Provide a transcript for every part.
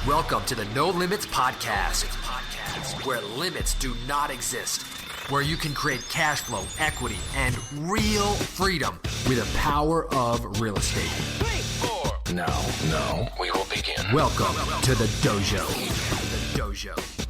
Welcome to the No Limits Podcast, where limits do not exist, where you can create cash flow, equity, and real freedom with the power of real estate. 3, 4. Now, we will begin. Welcome to the dojo. The dojo.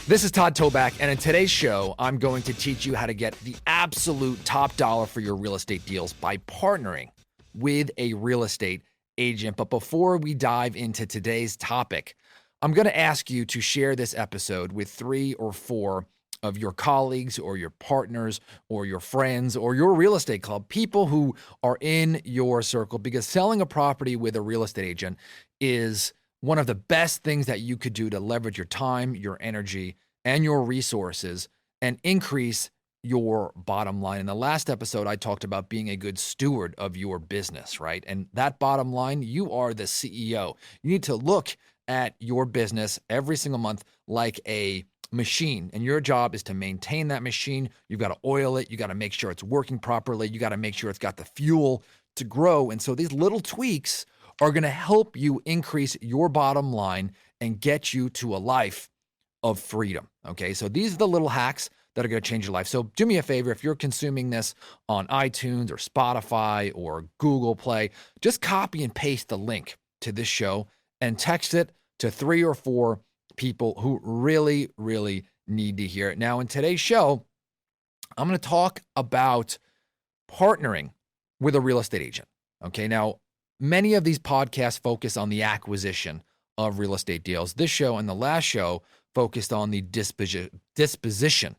This is Todd Toback, and in today's show, I'm going to teach you how to get the absolute top dollar for your real estate deals by partnering with a real estate agent. But before we dive into today's topic, I'm going to ask you to share this episode with 3 or 4 of your colleagues or your partners or your friends or your real estate club, people who are in your circle, because selling a property with a real estate agent is one of the best things that you could do to leverage your time, your energy, and your resources and increase your bottom line. In the last episode, I talked about being a good steward of your business, right? And that bottom line, you are the CEO. You need to look at your business every single month like a machine, and your job is to maintain that machine. You've got to oil it. You got to make sure it's working properly. You got to make sure it's got the fuel to grow. And so these little tweaks are going to help you increase your bottom line and get you to a life of freedom. Okay, so these are the little hacks that are going to change your life. So do me a favor, if you're consuming this on iTunes or Spotify or Google Play, just copy and paste the link to this show and text it to 3 or 4 people who really, really need to hear it. Now, in today's show, I'm going to talk about partnering with a real estate agent. Okay, now, many of these podcasts focus on the acquisition of real estate deals. This show and the last show focused on the disposition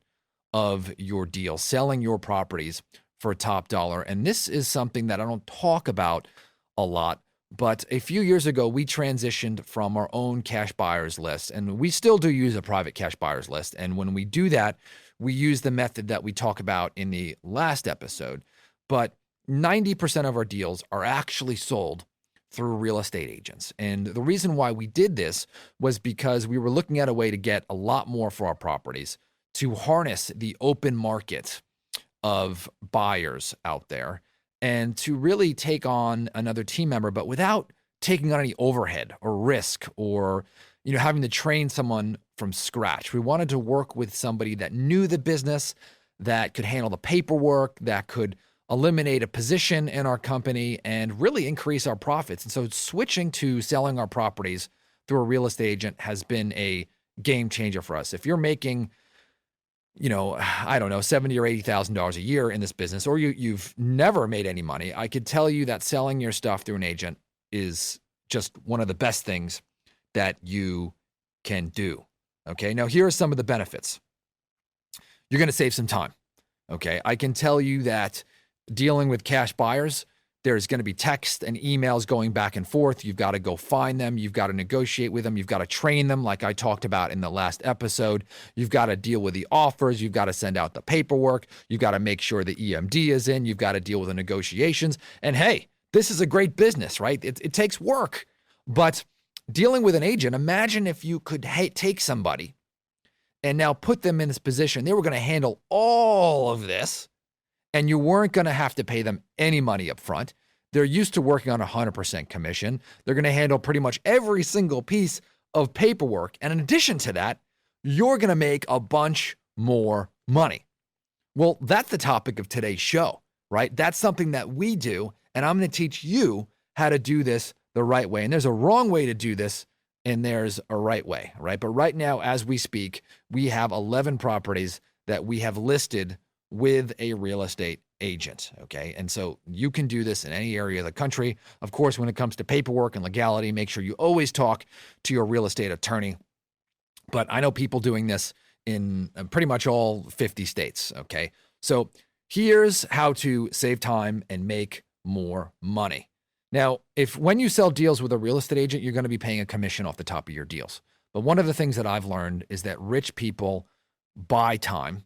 of your deal, selling your properties for top dollar. And this is something that I don't talk about a lot, but a few years ago, we transitioned from our own cash buyers list, and we still do use a private cash buyers list. And when we do that, we use the method that we talk about in the last episode. But 90% of our deals are actually sold through real estate agents. And the reason why we did this was because we were looking at a way to get a lot more for our properties, to harness the open market of buyers out there, and to really take on another team member, but without taking on any overhead or risk or, having to train someone from scratch. We wanted to work with somebody that knew the business, that could handle the paperwork, that could eliminate a position in our company and really increase our profits. And so switching to selling our properties through a real estate agent has been a game changer for us. If you're making, I don't know, $70,000 or $80,000 a year in this business, or you've never made any money, I could tell you that selling your stuff through an agent is just one of the best things that you can do. Okay, now here are some of the benefits. You're going to save some time. Okay, I can tell you that dealing with cash buyers, there's going to be text and emails going back and forth. You've got to go find them. You've got to negotiate with them. You've got to train them, like I talked about in the last episode. You've got to deal with the offers. You've got to send out the paperwork. You've got to make sure the EMD is in. You've got to deal with the negotiations. And hey, this is a great business, right? It takes work. But dealing with an agent, imagine if you could take somebody and now put them in this position. They were going to handle all of this, and you weren't going to have to pay them any money up front. They're used to working on 100% commission. They're going to handle pretty much every single piece of paperwork. And in addition to that, you're going to make a bunch more money. Well, that's the topic of today's show, right? That's something that we do, and I'm going to teach you how to do this the right way. And there's a wrong way to do this, and there's a right way, right? But right now, as we speak, we have 11 properties that we have listed with a real estate agent, okay? And so you can do this in any area of the country. Of course, when it comes to paperwork and legality, make sure you always talk to your real estate attorney. But I know people doing this in pretty much all 50 states, okay? So here's how to save time and make more money. Now, when you sell deals with a real estate agent, you're going to be paying a commission off the top of your deals. But one of the things that I've learned is that rich people buy time,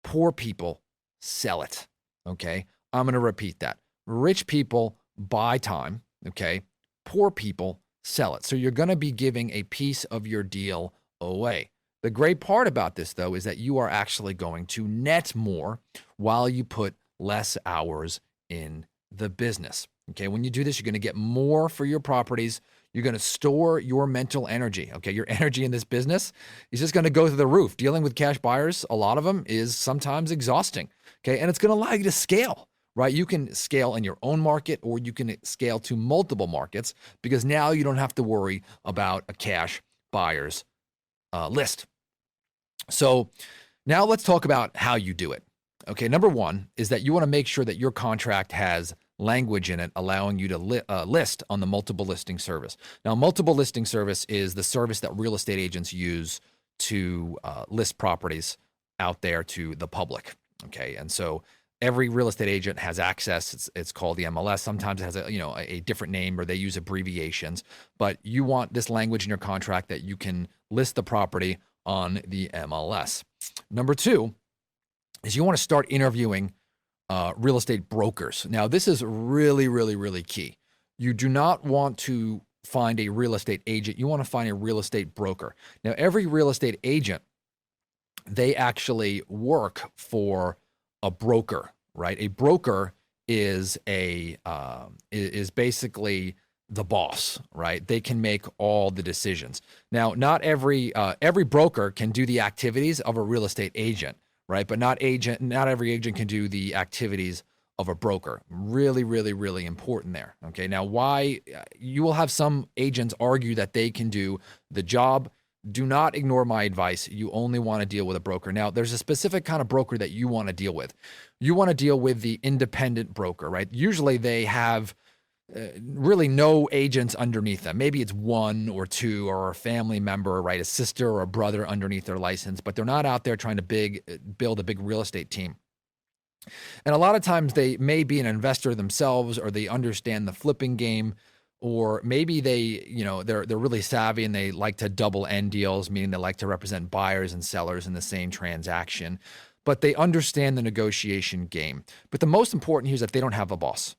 poor people sell it, okay? I'm going to repeat that. Rich people buy time, okay? Poor people sell it. So you're going to be giving a piece of your deal away. The great part about this, though, is that you are actually going to net more while you put less hours in the business. Okay, when you do this, you're going to get more for your properties. You're going to store your mental energy. Okay, your energy in this business is just going to go through the roof. Dealing with cash buyers, a lot of them, is sometimes exhausting. Okay, and it's going to allow you to scale, right? You can scale in your own market, or you can scale to multiple markets, because now you don't have to worry about a cash buyer's list. So now let's talk about how you do it. Okay, number one is that you want to make sure that your contract has language in it allowing you to list on the multiple listing service. Now, multiple listing service is the service that real estate agents use to list properties out there to the public. Okay, and so every real estate agent has access. It's called the MLS. Sometimes it has a different name, or they use abbreviations. But you want this language in your contract that you can list the property on the MLS. Number two is you want to start interviewing real estate brokers. Now, this is really, really, really key. You do not want to find a real estate agent. You want to find a real estate broker. Now, every real estate agent, they actually work for a broker, right? A broker is basically the boss, right? They can make all the decisions. Now, not every broker can do the activities of a real estate agent, right? But not every agent can do the activities of a broker. Really, really, really important there. Okay. Now, why you will have some agents argue that they can do the job. Do not ignore my advice. You only want to deal with a broker. Now, there's a specific kind of broker that you want to deal with. You want to deal with the independent broker, right? Usually they have really no agents underneath them. Maybe it's one or two, or a family member, right? A sister or a brother underneath their license, but they're not out there trying to build a big real estate team. And a lot of times they may be an investor themselves, or they understand the flipping game, or maybe they're really savvy and they like to double end deals, meaning they like to represent buyers and sellers in the same transaction, but they understand the negotiation game. But the most important here is that they don't have a boss.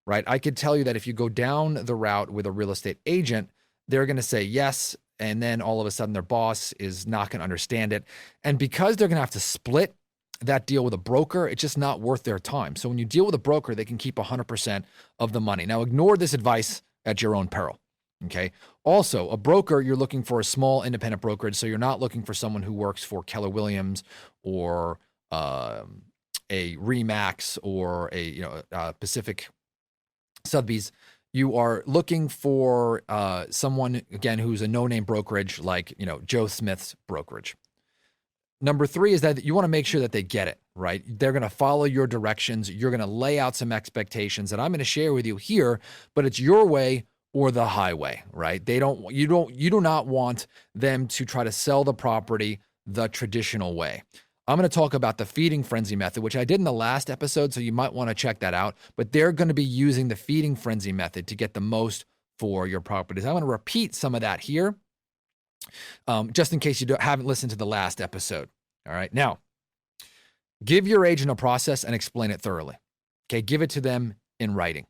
Right? I could tell you that if you go down the route with a real estate agent, they're going to say yes, and then all of a sudden their boss is not going to understand it. And because they're going to have to split that deal with a broker, it's just not worth their time. So when you deal with a broker, they can keep 100% of the money. Now, ignore this advice at your own peril. Okay. Also, a broker, you're looking for a small independent brokerage. So you're not looking for someone who works for Keller Williams or a Remax or a Pacific Sotheby's. You are looking for someone, again, who's a no-name brokerage, like Joe Smith's brokerage. Number three is that you want to make sure that they get it, right? They're going to follow your directions. You're going to lay out some expectations that I'm going to share with you here, but it's your way or the highway, right? You do not want them to try to sell the property the traditional way. I'm going to talk about the feeding frenzy method, which I did in the last episode, so you might want to check that out. But they're going to be using the feeding frenzy method to get the most for your properties. I'm going to repeat some of that here, just in case you haven't listened to the last episode. All right. Now, give your agent a process and explain it thoroughly. Okay. Give it to them in writing.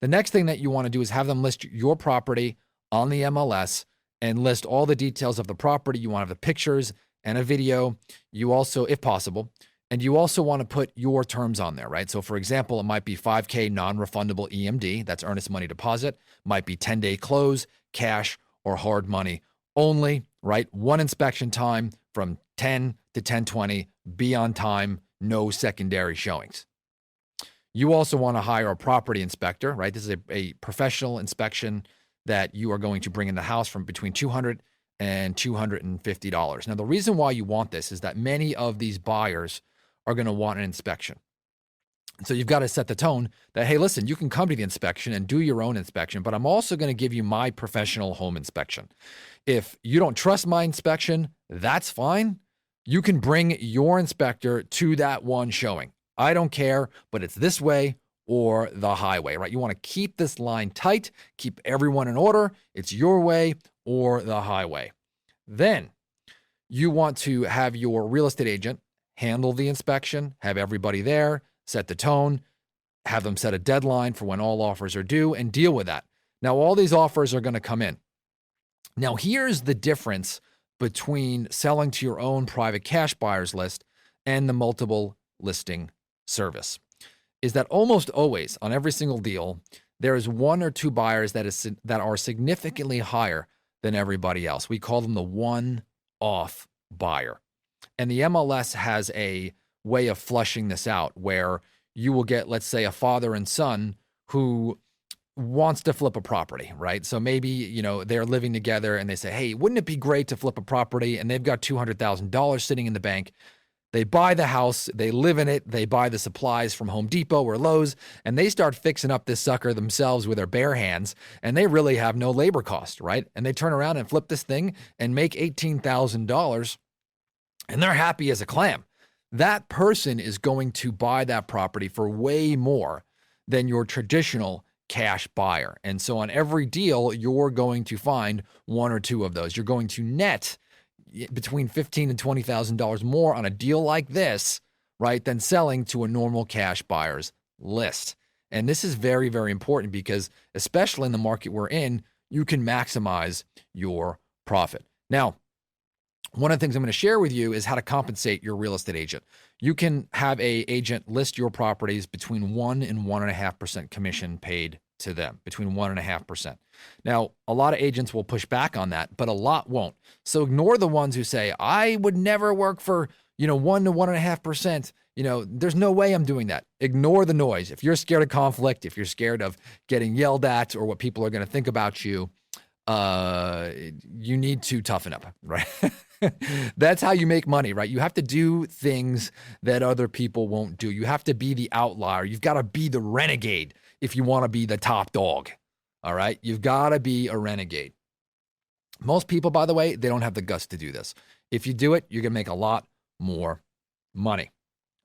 The next thing that you want to do is have them list your property on the MLS and list all the details of the property. You want to have the pictures and a video. You also, if possible, and you also want to put your terms on there, right? So for example, it might be $5,000 non-refundable EMD, that's earnest money deposit, might be 10-day close, cash, or hard money only, right? One inspection time from 10 to 10:20, be on time, no secondary showings. You also want to hire a property inspector, right? This is a professional inspection that you are going to bring in the house from between $200 and $250. Now, the reason why you want this is that many of these buyers are going to want an inspection. So you've got to set the tone that, hey, listen, you can come to the inspection and do your own inspection, but I'm also going to give you my professional home inspection. If you don't trust my inspection, that's fine. You can bring your inspector to that one showing. I don't care, but it's this way or the highway, right? You want to keep this line tight, keep everyone in order. It's your way or the highway. Then you want to have your real estate agent handle the inspection, have everybody there, set the tone, have them set a deadline for when all offers are due, and deal with that. Now, all these offers are going to come in. Now, here's the difference between selling to your own private cash buyers list and the multiple listing service. is that almost always on every single deal, there is one or two buyers that are significantly higher than everybody else. We call them the one-off buyer. And the MLS has a way of flushing this out where you will get, let's say, a father and son who wants to flip a property, right? So maybe, they're living together and they say, hey, wouldn't it be great to flip a property? And they've got $200,000 sitting in the bank. They buy the house, they live in it, they buy the supplies from Home Depot or Lowe's, and they start fixing up this sucker themselves with their bare hands, and they really have no labor cost, right? And they turn around and flip this thing and make $18,000, and they're happy as a clam. That person is going to buy that property for way more than your traditional cash buyer. And so on every deal, you're going to find one or two of those. You're going to net between $15,000 and $20,000 more on a deal like this, right, than selling to a normal cash buyer's list. And this is very, very important because especially in the market we're in, you can maximize your profit. Now, one of the things I'm going to share with you is how to compensate your real estate agent. You can have an agent list your properties between 1 and 1.5% commission paid to them, between 1.5%. Now, a lot of agents will push back on that, but a lot won't. So ignore the ones who say, I would never work for, 1 to 1.5%. There's no way I'm doing that. Ignore the noise. If you're scared of conflict, if you're scared of getting yelled at or what people are going to think about you, you need to toughen up, right? That's how you make money, right? You have to do things that other people won't do. You have to be the outlier. You've got to be the renegade if you want to be the top dog, all right? You've got to be a renegade. Most people, by the way, they don't have the guts to do this. If you do it, you're going to make a lot more money,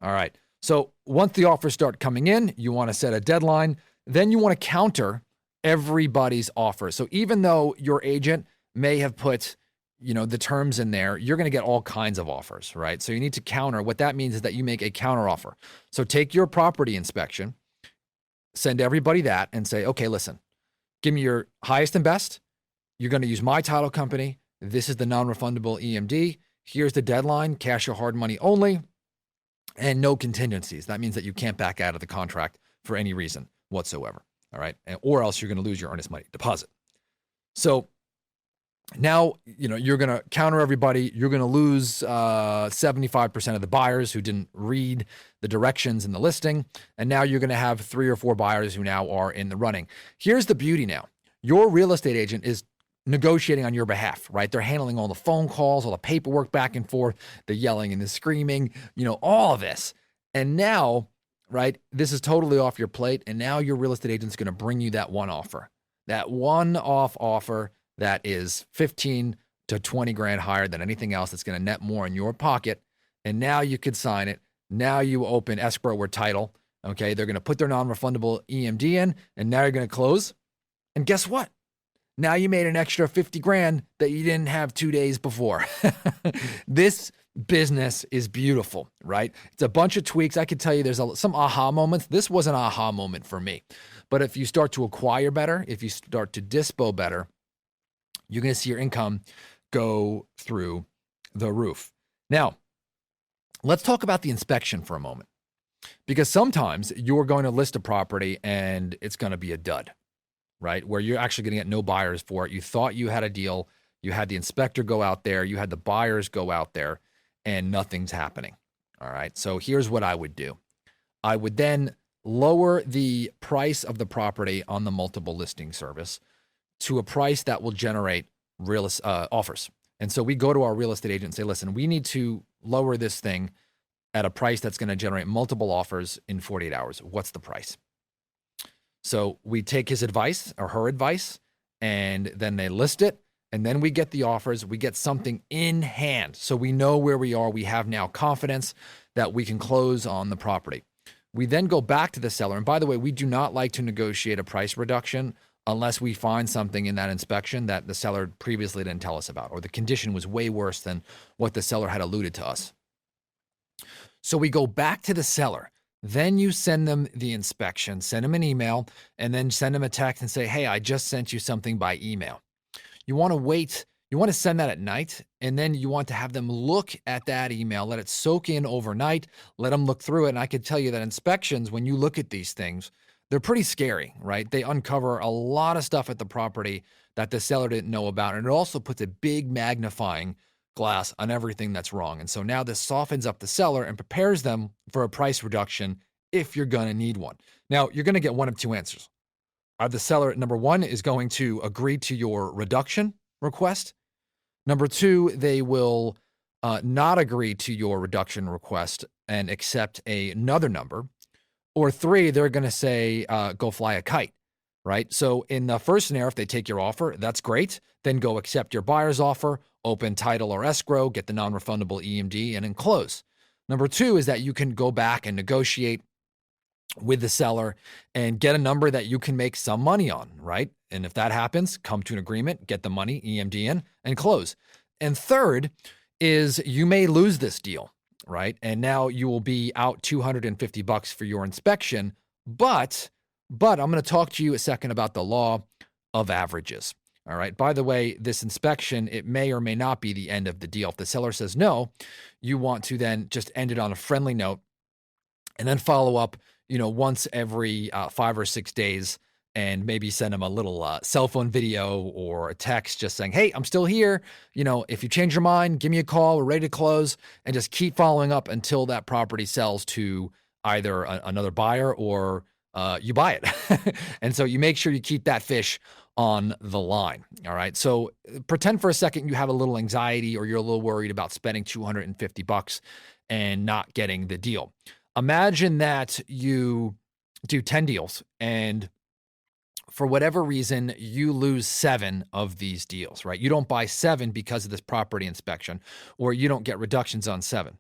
all right? So once the offers start coming in, you want to set a deadline. Then you want to counter everybody's offer. So even though your agent may have put the terms in there, you're going to get all kinds of offers, right? So you need to counter. What that means is that you make a counter offer. So take your property inspection, send everybody that and say, okay, listen, give me your highest and best. You're going to use my title company. This is the non-refundable EMD. Here's the deadline, cash or hard money only, and no contingencies. That means that you can't back out of the contract for any reason whatsoever. All right. Or else you're going to lose your earnest money deposit. So now, you're going to counter everybody. You're going to lose 75% of the buyers who didn't read the directions in the listing. And now you're going to have 3 or 4 buyers who now are in the running. Here's the beauty now. Your real estate agent is negotiating on your behalf, right? They're handling all the phone calls, all the paperwork back and forth, the yelling and the screaming, all of this. And now, right, this is totally off your plate. And now your real estate agent's going to bring you that one offer, that one-off offer that is 15 to 20 grand higher than anything else that's going to net more in your pocket. And now you could sign it. Now you open escrow or title. Okay. They're going to put their non-refundable EMD in, and now you're going to close. And guess what? Now you made an extra 50 grand that you didn't have 2 days before. This business is beautiful, right? It's a bunch of tweaks. I could tell you there's some aha moments. This was an aha moment for me. But if you start to acquire better, if you start to dispo better, you're going to see your income go through the roof. Now, let's talk about the inspection for a moment, because sometimes you're going to list a property and it's going to be a dud, right? Where you're actually going to get no buyers for it. You thought you had a deal. You had the inspector go out there. You had the buyers go out there, and nothing's happening. All right. So here's what I would do. I would then lower the price of the property on the multiple listing service to a price that will generate real offers. And so we go to our real estate agent and say, listen, we need to lower this thing at a price that's going to generate multiple offers in 48 hours. What's the price? So we take his advice or her advice, and then they list it. And then we get the offers. We get something in hand. So we know where we are. We have now confidence that we can close on the property. We then go back to the seller. And by the way, we do not like to negotiate a price reduction unless we find something in that inspection that the seller previously didn't tell us about, or the condition was way worse than what the seller had alluded to us. So we go back to the seller. Then you send them the inspection, send them an email, and then send them a text and say, hey, I just sent you something by email. You want to wait You want to send that at night, and then you want to have them look at that email, let it soak in overnight, let them look through it. And I can tell you that inspections, when you look at these things, they're pretty scary, right? They uncover a lot of stuff at the property that the seller didn't know about. And it also puts a big magnifying glass on everything that's wrong. And so now this softens up the seller and prepares them for a price reduction if you're going to need one. Now, you're going to get one of two answers. The seller, number one, is going to agree to your reduction request. Number two, they will not agree to your reduction request and accept another number. Or three, they're going to say, go fly a kite, right? So in the first scenario, if they take your offer, that's great. Then go accept your buyer's offer, open title or escrow, get the non-refundable EMD, and then close. Number two is that you can go back and negotiate with the seller and get a number that you can make some money on, right? And if that happens, come to an agreement, get the money, EMD in, and close. And third is you may lose this deal, right? And now you will be out $250 for your inspection. But I'm going to talk to you a second about the law of averages. All right. By the way, this inspection, it may or may not be the end of the deal. If the seller says no, you want to then just end it on a friendly note and then follow up, once every 5 or 6 days, and maybe send them a little cell phone video or a text just saying, hey, I'm still here. If you change your mind, give me a call. We're ready to close, and just keep following up until that property sells to either another buyer or you buy it. And so you make sure you keep that fish on the line. All right. So pretend for a second you have a little anxiety or you're a little worried about spending $250 and not getting the deal. Imagine that you do 10 deals and for whatever reason, you lose 7 of these deals, right? You don't buy 7 because of this property inspection, or you don't get reductions on 7.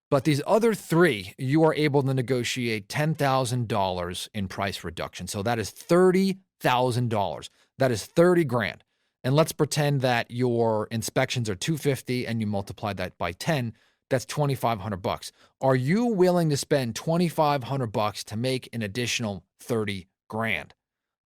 But these other 3, you are able to negotiate $10,000 in price reduction. So that is $30,000. That is 30 grand. And let's pretend that your inspections are $250 and you multiply that by 10. That's $2,500. Are you willing to spend $2,500 to make an additional 30 grand?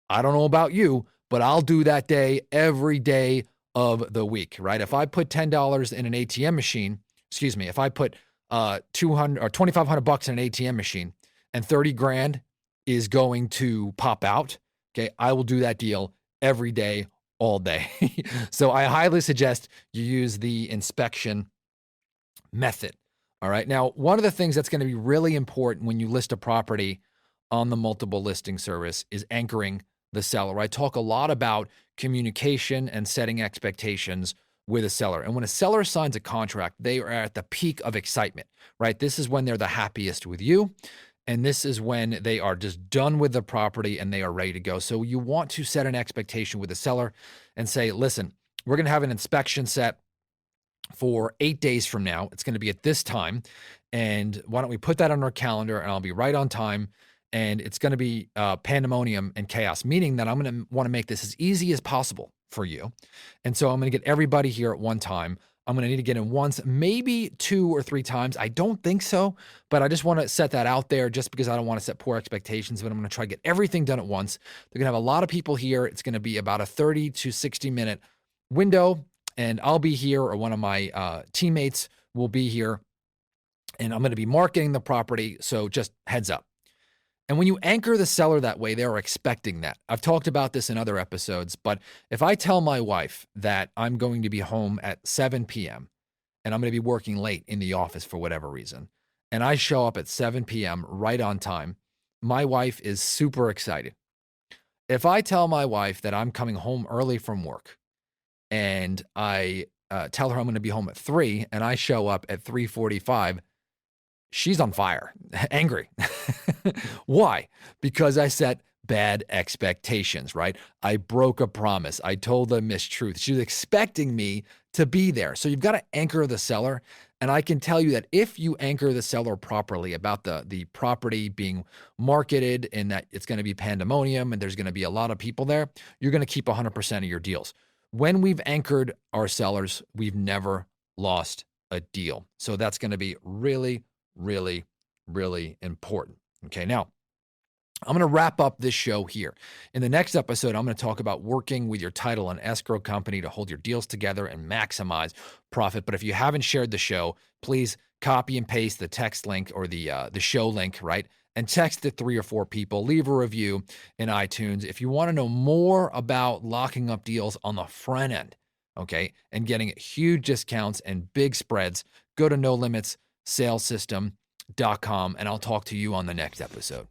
I don't know about you, but I'll do that day every day of the week, right? If I put $10 in an ATM machine, if I put $200 or $2,500 in an ATM machine and 30 grand is going to pop out, okay, I will do that deal every day, all day. So I highly suggest you use the inspection method. All right. Now, one of the things that's going to be really important when you list a property on the multiple listing service is anchoring the seller. I talk a lot about communication and setting expectations with a seller. And when a seller signs a contract, they are at the peak of excitement, right? This is when they're the happiest with you. And this is when they are just done with the property and they are ready to go. So you want to set an expectation with the seller and say, listen, we're going to have an inspection set for 8 days from now. It's going to be at this time. And why don't we put that on our calendar and I'll be right on time. And it's going to be pandemonium and chaos, meaning that I'm going to want to make this as easy as possible for you. And so I'm going to get everybody here at one time. I'm going to need to get in once, maybe 2 or 3 times. I don't think so, but I just want to set that out there just because I don't want to set poor expectations, but I'm going to try to get everything done at once. They're going to have a lot of people here. It's going to be about a 30 to 60 minute window, and I'll be here or one of my teammates will be here, and I'm going to be marketing the property. So just heads up. And when you anchor the seller that way, they're expecting that. I've talked about this in other episodes, but if I tell my wife that I'm going to be home at 7 p.m. and I'm going to be working late in the office for whatever reason, and I show up at 7 p.m. right on time, my wife is super excited. If I tell my wife that I'm coming home early from work and I tell her I'm going to be home at 3 and I show up at 3:45, she's on fire, angry. Why? Because I set bad expectations, right? I broke a promise. I told a mistruth. She was expecting me to be there. So you've got to anchor the seller. And I can tell you that if you anchor the seller properly about the property being marketed and that it's going to be pandemonium and there's going to be a lot of people there, you're going to keep 100% of your deals. When we've anchored our sellers, we've never lost a deal. So that's going to be really, really, really important. Okay. Now, I'm going to wrap up this show here. In the next episode, I'm going to talk about working with your title and escrow company to hold your deals together and maximize profit. But if you haven't shared the show, please copy and paste the text link or the show link, right? And text it 3 or 4 people. Leave a review in iTunes. If you want to know more about locking up deals on the front end, okay, and getting huge discounts and big spreads, go to NoLimitsSalesSystem.com, and I'll talk to you on the next episode.